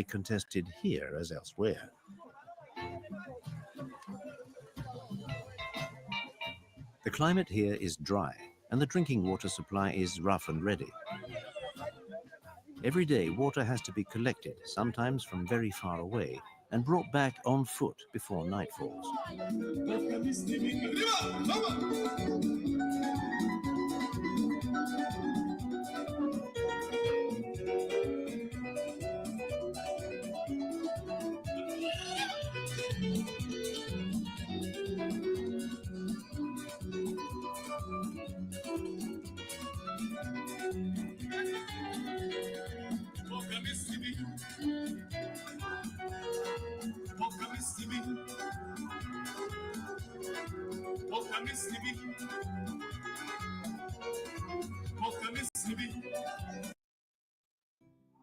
contested here as elsewhere. The climate here is dry, and the drinking water supply is rough and ready. Every day, water has to be collected, sometimes from very far away, and brought back on foot before night falls.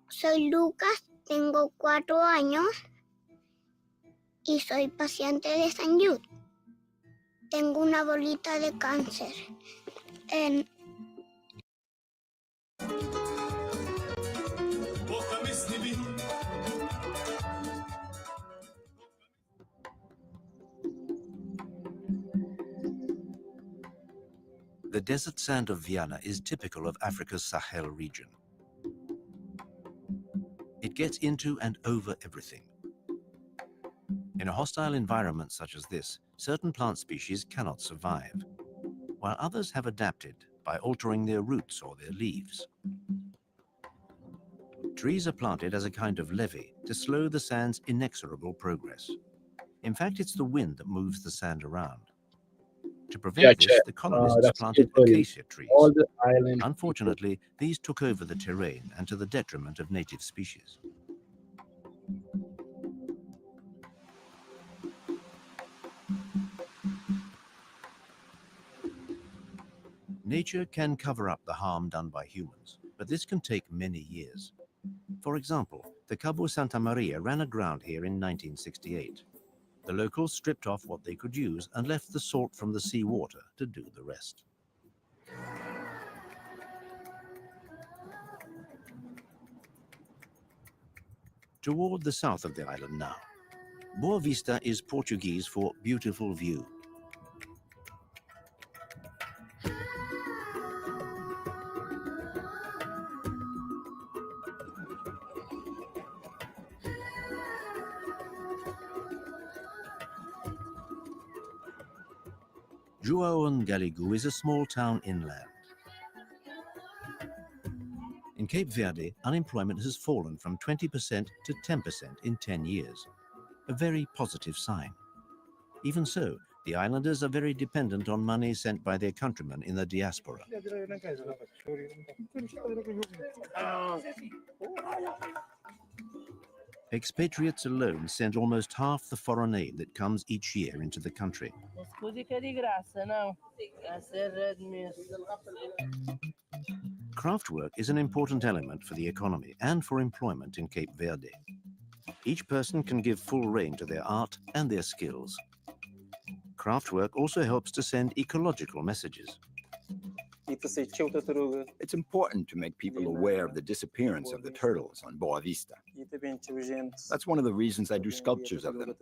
Soy Lucas, tengo 4 años y soy paciente de St. Jude. Tengo una bolita de cáncer en The desert sand of Viana is typical of Africa's Sahel region. It gets into and over everything. In a hostile environment such as this, certain plant species cannot survive, while others have adapted by altering their roots or their leaves. Trees are planted as a kind of levee to slow the sand's inexorable progress. In fact, it's the wind that moves the sand around. To prevent this, the colonists planted acacia trees. Unfortunately, these took over the terrain and to the detriment of native species. Nature can cover up the harm done by humans, but this can take many years. For example, the Cabo Santa Maria ran aground here in 1968. The locals stripped off what they could use and left the salt from the seawater to do the rest. Toward the south of the island now. Boa Vista is Portuguese for beautiful view. João Galigu is a small town inland. In Cape Verde, unemployment has fallen from 20% to 10% in 10 years, a very positive sign. Even so, the islanders are very dependent on money sent by their countrymen in the diaspora. Expatriates alone send almost half the foreign aid that comes each year into the country. Craftwork is an important element for the economy and for employment in Cape Verde. Each person can give full rein to their art and their skills. Craftwork also helps to send ecological messages. It's important to make people aware of the disappearance of the turtles on Boa Vista. That's one of the reasons I do sculptures of them.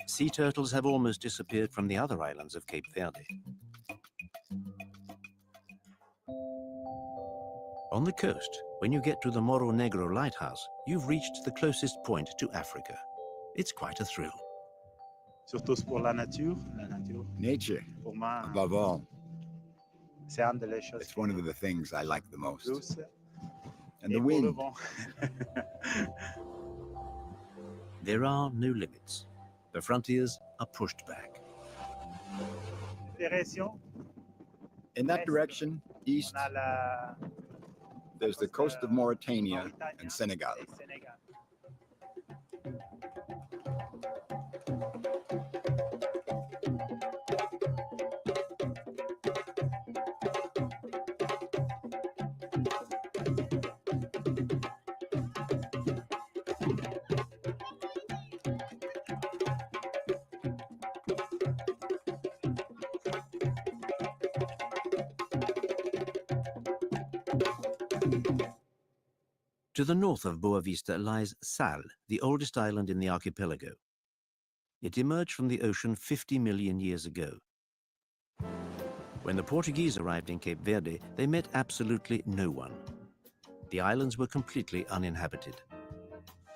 Sea turtles have almost disappeared from the other islands of Cape Verde. On the coast, when you get to the Morro Negro lighthouse, you've reached the closest point to Africa. It's quite a thrill. Surtout pour la nature. Nature, Pour moi, above all. c'est une des choses. It's one of the things I like the most. Douce. And the wind. There are no limits. The frontiers are pushed back. In that direction, east, there's the coast of Mauritania and Senegal. To the north of Boa Vista lies Sal, the oldest island in the archipelago. It emerged from the ocean 50 million years ago. When the Portuguese arrived in Cape Verde, they met absolutely no one. The islands were completely uninhabited.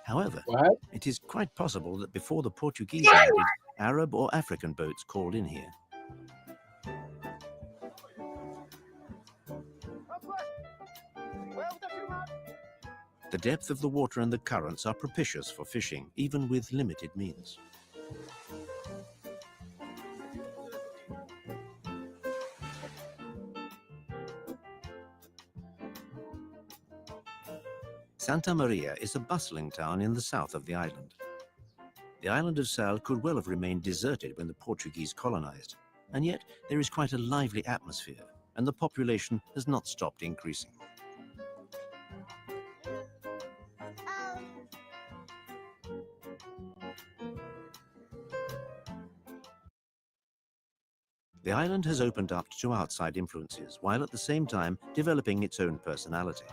However, it is quite possible that before the Portuguese landed, Arab or African boats called in here. The depth of the water and the currents are propitious for fishing, even with limited means. Santa Maria is a bustling town in the south of the island. The island of Sal could well have remained deserted when the Portuguese colonized, and yet there is quite a lively atmosphere, and the population has not stopped increasing. The island has opened up to outside influences, while at the same time developing its own personality.